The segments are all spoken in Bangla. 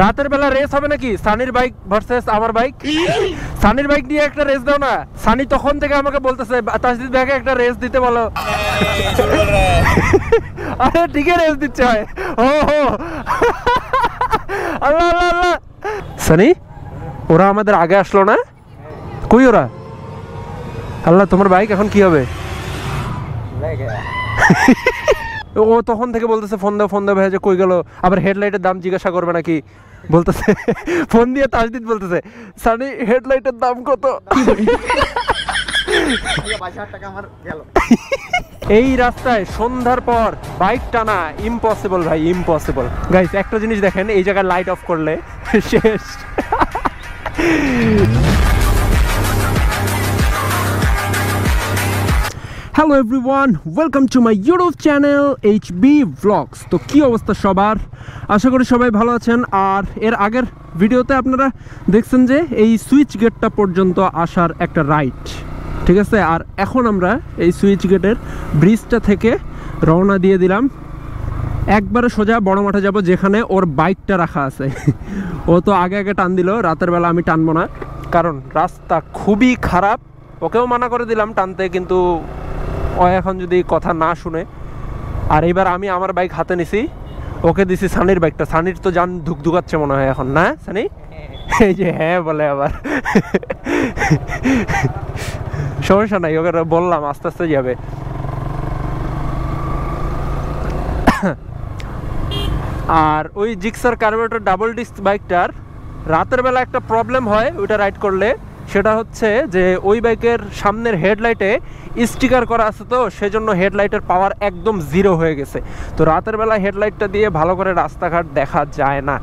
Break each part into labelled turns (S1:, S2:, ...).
S1: রাতের বেলা রেস হবে নাকি? সানির বাইক ভার্সেস আমার বাইক। সানির বাইক নিয়ে একটা রেস দাও না। সানি তখন থেকে আমাকে বলতেছে তাসজিদ ভাইকে একটা রেস দিতে বলো। আরে ঠিকই রেস দিচ্ছে হয়। ও আল্লাহ আল্লাহ আল্লাহ। সানি ওরা আমাদের আগে আসলো না? কই ওরা? আল্লাহ তোমার বাইক এখন কি হবে? ও তখন থেকে বলতেছে ফোন দাও ভাই, যে কই গেল, আবার হেডলাইটের দাম জিজ্ঞাসা করবে নাকি বলতেছে। ফোন দিয়ে তাসদিদ বলতেছে সানি হেডলাইটের দাম কত? এই রাস্তায় সন্ধ্যার পর বাইক টানা ইম্পসিবল ভাই, ইম্পসিবল। গাইস একটা জিনিস দেখেন, এই জায়গায় লাইট অফ করলে শেষ। Hello everyone, welcome to my YouTube channel HB vlogs. তো কী অবস্থা সবার? আশা করি সবাই ভালো আছেন। আর এর আগের ভিডিওতে আপনারা দেখছেন যে এই সুইচ গেটটা পর্যন্ত আসার একটা রাইড, ঠিক আছে। আর এখন আমরা এই সুইচ গেটের ব্রিজটা থেকে রওনা দিয়ে দিলাম, একবারে সোজা বড় মাঠে যাব যেখানে ওর বাইকটা রাখা আছে। ও তো আগে টান দিল, রাতের বেলা আমি টানবো না, কারণ রাস্তা খুবই খারাপ। ওকেও মানা করে দিলাম টানতে, কিন্তু ও এখন যদি কথা না শুনে। আর এবার আমি আমার বাইক হাতে নিছি, ওকে দিছি সানির বাইকটা। সানির তো জান ধুকধুকাচ্ছে মনে হয় এখন, না সানি? এই যে হ্যাঁ বলে আবার। সমস্যা নাই, ওকে বললাম আস্তে আস্তে যাবে। আর ওই জিক্সার কার্বোরেটর ডাবল ডিস্ক বাইকটার রাতের বেলা একটা প্রবলেম হয় ওইটা রাইড করলে, সেটা হচ্ছে যে ওই বাইকের সামনের হেডলাইটে স্টিকার করা আছে, তো সেজন্য হেডলাইটের পাওয়ার একদম জিরো হয়ে গেছে। তো রাতের বেলা হেডলাইটটা দিয়ে ভালো করে রাস্তাঘাট দেখা যায় না।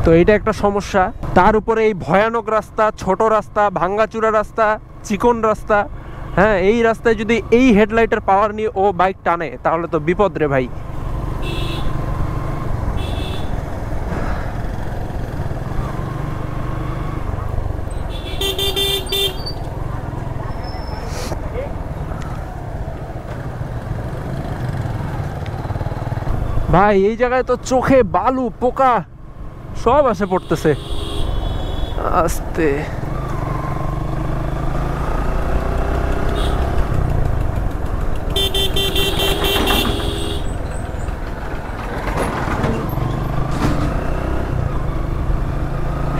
S1: তো এইটা একটা সমস্যা। তার উপরে এই ভয়ানক রাস্তা, ছোট রাস্তা, ভাঙ্গাচুরা রাস্তা, চিকন রাস্তা। হ্যাঁ, এই রাস্তায় যদি এই হেডলাইটের পাওয়ার নিয়ে ও বাইক টানে তাহলে তো বিপদ রে ভাই। ভাই এই জায়গায় তো চোখে বালু পোকা সব আসে পড়তেছে। আস্তে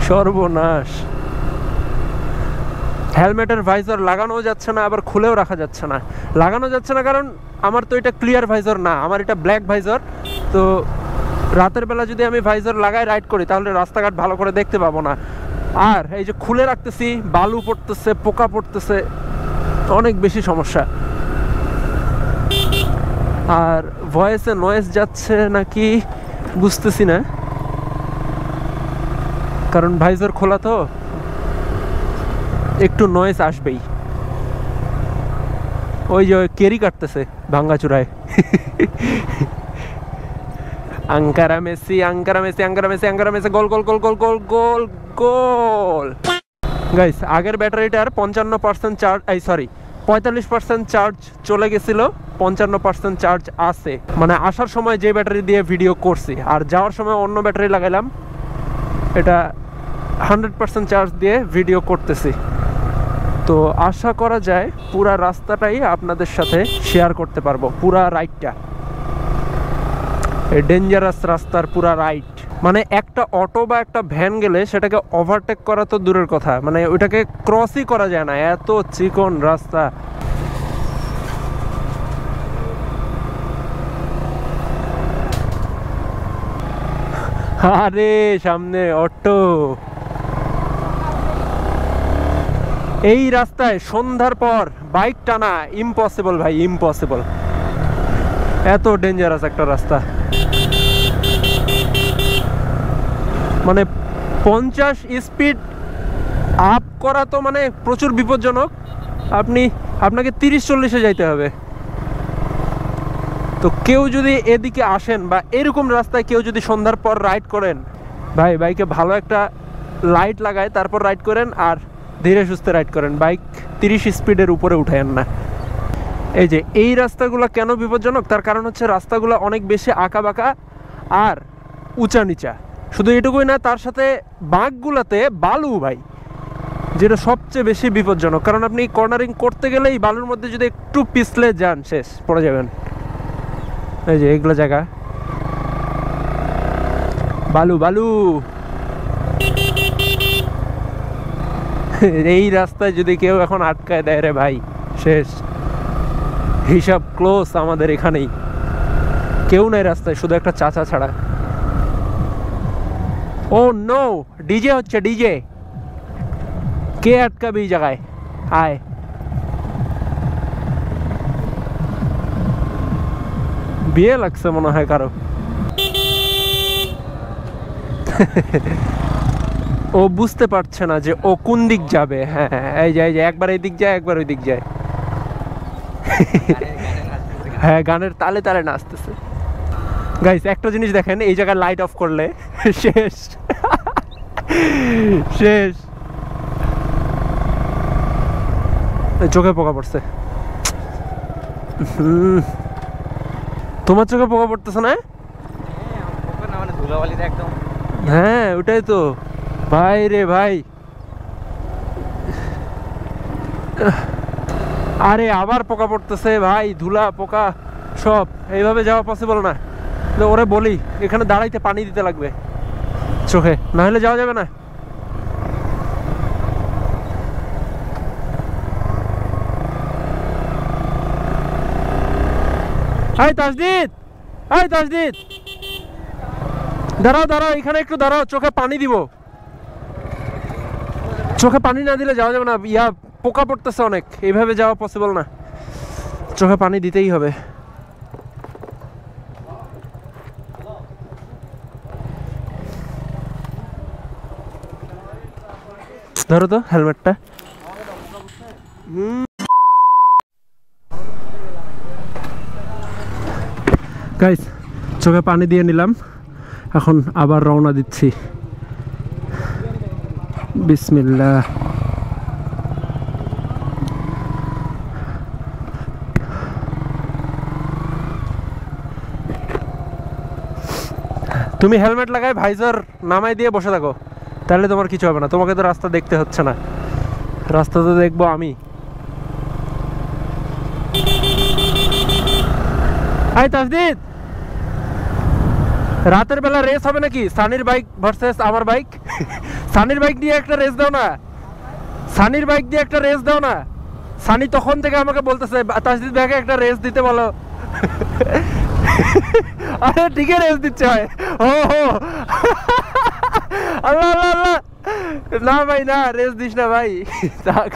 S1: সর্বনাশ। হেলমেটের ভাইজার লাগানো যাচ্ছে না, আবার খুলেও রাখা যাচ্ছে না। লাগানো যাচ্ছে না কারণ আমার তো এটা ক্লিয়ার ভাইজার না, আমার এটা ব্ল্যাক ভাইজার। তো রাতের বেলা যদি আমি ভাইজার লাগাই রাইড করি তাহলে রাস্তাঘাট ভালো করে দেখতে পাবো না। আর এই যে খুলে রাখতেছি, বালু পড়তেছে, পোকা পড়তেছে, অনেক বেশি সমস্যা। আর ভয়েসে নয়েজ যাচ্ছে নাকি বুঝতেছি না, কারণ ভাইজার খোলা তো একটু নয়েজ আসবেই। ওই যে কেরি কাটতেছে ভাঙ্গাচুরায়। Ankara Messi, Ankara Messi, Ankara Messi, Ankara Messi, goal goal goal goal goal goal goal. Guys আগের ব্যাটারিটার 55% চার্জ, 45% চার্জ চলে গেছিল, 55% চার্জ আছে। মানে আসার সময় যে ব্যাটারি দিয়ে ভিডিও করছি আর যাওয়ার সময় অন্য ব্যাটারি লাগাইলাম, এটা 100% চার্জ দিয়ে ভিডিও করতেছি। তো আশা করা যায় পুরা রাস্তাটাই আপনাদের সাথে শেয়ার করতে পারবো, পুরা রাইডটা। এই ডেঞ্জারাস রাস্তার পুরা রাইড, মানে একটা অটো বা একটা ভ্যান গেলে সেটাকে ওভারটেক করা তো দূরের কথা, মানে ওইটাকে ক্রসই করা যায় না, এত চিকন রাস্তা। আরে সামনে অটো। এই রাস্তায় সন্ধ্যার পর বাইক টানা ইম্পসিবল ভাই, ইম্পসিবল। এত ডেঞ্জারাস একটা রাস্তা, মানে 50 স্পিড আপ করা তো মানে প্রচুর বিপজ্জনক। আপনাকে 30-40-এ যাইতে হবে। তো কেউ যদি এদিকে আসেন বা এরকম রাস্তায় কেউ যদি সন্ধ্যার পর রাইড করেন, ভাই বাইকে ভালো একটা লাইট লাগায় তারপর রাইড করেন, আর ধীরে সুস্থে রাইড করেন। বাইক 30 স্পিডের উপরে উঠায়েন না। এই যে এই রাস্তাগুলো কেন বিপজ্জনক, তার কারণ হচ্ছে রাস্তাগুলো অনেক বেশি আঁকা বাঁকা আর উঁচা নিচা। শুধু এটুকুই না, তার সাথে বাঁকগুলাতে বালু ভাই, যেটা সবচেয়ে বেশি বিপজ্জনক। কারণ আপনি কর্নারিং করতে গেলেই বালুর মধ্যে যদি একটু পিছলে যান, শেষ, পড়ে যাবেন। এই যে এগুলো জায়গা বালু বালু। এই রাস্তায় যদি কেউ এখন আটকায় দেয় রে ভাই, শেষ, হিসাব ক্লোজ। আমাদের এখানেই কেউ নাই রাস্তায়, শুধু একটা চাচা ছাড়া। ও নো, ডিজে হচ্ছে, ডিজে। কে আটকাবে এই জায়গায়? আয়, বিয়ে লাগছে মনে হয় কারো। ও বুঝতে পারছে না যে ও কোন দিক যাবে। হ্যাঁ, এই যে একবার এই দিক যায়, একবার ওই দিক যায়। হ্যাঁ, গানের তালে তালে নাচতেছে। গাইস, একটা জিনিস দেখেন, এই জায়গায় লাইট অফ করলে শেষ, শেষ। চোখে পোকা পড়ছে। তোমার চোখে পোকা পড়তেছে না? হ্যাঁ, ওটাই তো ভাই রে ভাই। আরে আবার পোকা পড়তেছে ভাই, ধুলা পোকা সব। এইভাবে যাওয়া পসিবল না। ওরে বলি, এখানে দাঁড়াইতে পানি দিতে লাগবে চোখে, না হলে যাওয়া যাবে না। এই তাসদিদ, এই তাসদিদ, দাঁড়াও দাঁড়াও, এখানে একটু দাঁড়াও, চোখে পানি দিব। চোখে পানি না দিলে যাওয়া যাবে না, ইয়া পোকা পড়তেছে অনেক, এইভাবে যাওয়া পসিবল না, চোখে পানি দিতেই হবে। ধরো তো হেলমেটটা। গাইস, চোখে পানি দিয়ে নিলাম, এখন আবার রওনা দিচ্ছি। বিসমিল্লাহ। তুমি হেলমেট লাগাই ভাইজার নামাই দিয়ে বসে থাকো, তাহলে তোমার কিছু হবে না। তোমাকে তো রাস্তা দেখতে হচ্ছে না, রাস্তা তো দেখবো আমি। এই তাসদিদ, রাতের বেলা রেস হবে নাকি? সানির বাইক ভার্সেস আমার বাইক। সানির বাইক দিয়ে একটা রেস দাও না, সানির বাইক দিয়ে একটা রেস দাও না। সানি তখন থেকে আমাকে বলতেছে তাসদিদ ভাইকে একটা রেস দিতে বলো। আরে ঠিকই রেস দিচ্ছে হয়। ও আল্লাহ আল্লাহ আল্লাহ, না ভাই না, রেস দিস না ভাই, থাক।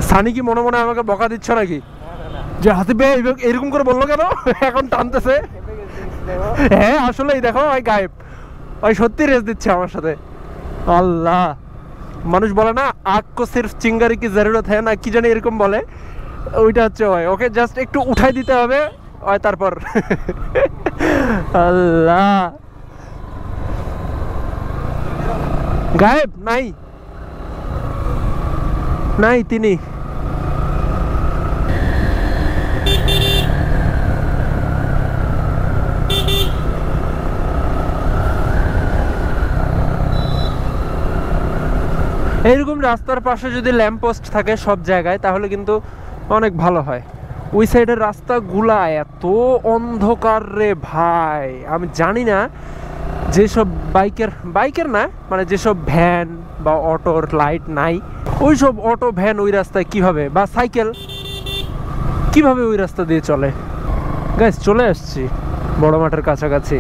S1: সানি কি মনে মনে আমাকে বকা দিচ্ছ নাকি যে হাসিব ভাই এরকম করে বললো কেন, এখন টানতেছে? হ্যাঁ আসলেই দেখো ওই গায়েব, ওই সত্যি রেস দিচ্ছে আমার সাথে। আল্লাহ, মানুষ বলে না আগ কো সির্ফ চিঙ্গারি কি জরুরত হ্যায় না, কি জানি এরকম বলে, ওইটা হচ্ছে ওই। ওকে জাস্ট একটু উঠাই দিতে হবে ওই, তারপর। আল্লাহ, গায়েব নাই, নাই তিনি। এইরকম রাস্তার পাশে যদি ল্যাম্প পোস্ট থাকে সব জায়গায়, তাহলে কিন্তু অনেক ভালো হয়। ওই সাইডের রাস্তাগুলা এত অন্ধকার রে ভাই, আমি জানি না যেসব বাইকের না, মানে যেসব ভ্যান বা অটোর লাইট নাই, ওই সব অটো ভ্যান ওই রাস্তায় কিভাবে, বা সাইকেল কিভাবে ওই রাস্তা দিয়ে চলে। গাইস, চলে আসছি বড় মাঠের কাছাকাছি।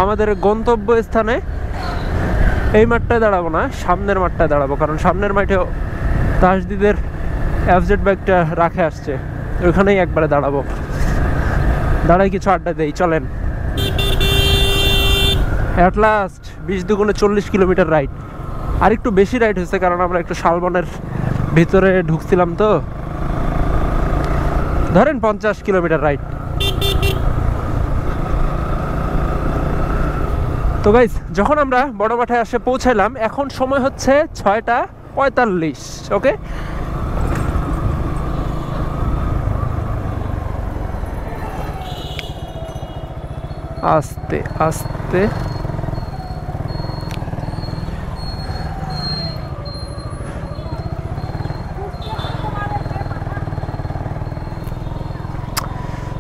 S1: আমাদের গন্তব্য স্থানে এই মাঠটায় দাঁড়াবো না, সামনের মাঠটায় দাঁড়াবো, কারণ সামনের মাঠে তাসদিদের এফজেড বাইকটা রাখে আসছে, ওইখানেই একবারে দাঁড়াবো। দাঁড়াই কিছু আড্ডা দেই, চলেন। অ্যাট লাস্ট 20 দুগুণে 40 কিলোমিটার রাইড, আর একটু বেশি রাইড হয়েছে কারণ আমরা একটু শালবনের ভিতরে ঢুকছিলাম, তো ধরেন 50 কিলোমিটার রাইড। তো গাইস, যখন আমরা বড় মাঠে এসে পৌঁছালাম, এখন সময় হচ্ছে 6:45। ওকে, আস্তে আস্তে।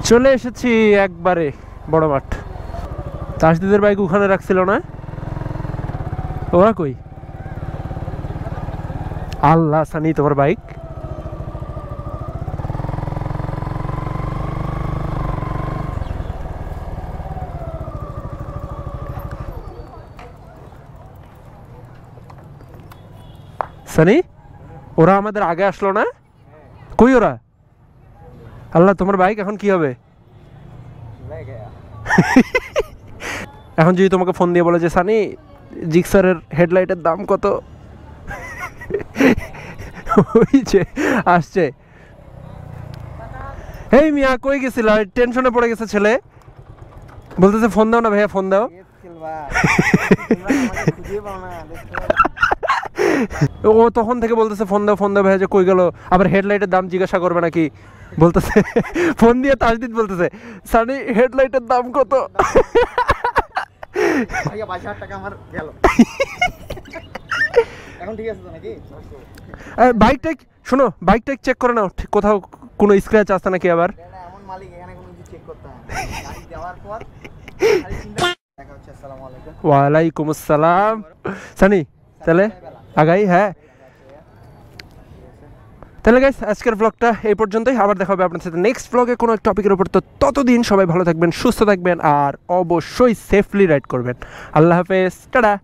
S1: চলে এসেছি একবারে বড় মাঠ। তাসদিদের বাইক ওখানে রাখছিল না, ওরা কই? আল্লাহ, সানি তোমার বাইক? সানি, ওরা আমাদের আগে আসলো না? কই ওরা? আল্লাহ, তোমার বাইক এখন কি হবে? এখন যদি তোমাকে ফোন দিয়ে বলে যে সানি, জিক্সারের হেডলাইটের দাম কত? ওই যে আসছে। এই মিয়া, কই গেছিল? টেনশনে পড়ে গেছে ছেলে, বলতেছে ফোন দাও না ভাইয়া, ফোন দাও। ও তখন থেকে বলতেছে ফোন দাও, ফোন দাও ভাইয়া, যে কই গেল? আবার হেডলাইটের দাম জিজ্ঞাসা করবে নাকি বলতেছে। ফোন দিয়ে তাসদিদ বলতেছে সানি, হেডলাইটের দাম কত? বাইকটা শোনো, বাইকটা চেক করে নাও, কোথাও কোনো স্ক্র্যাচ আছে নাকি আবার। ওয়ালাইকুম আসসালাম। সানি তাহলে আগাই। হ্যাঁ, তাহলে গাইস আজকের ব্লগটা এই পর্যন্তই। আবার দেখা হবে আপনার সাথে নেক্সট ব্লগে কোনো এক টপিকের উপর। তো ততদিন সবাই ভালো থাকবেন, সুস্থ থাকবেন, আর অবশ্যই সেফলি রাইড করবেন। আল্লাহ হাফেজ, টাটা।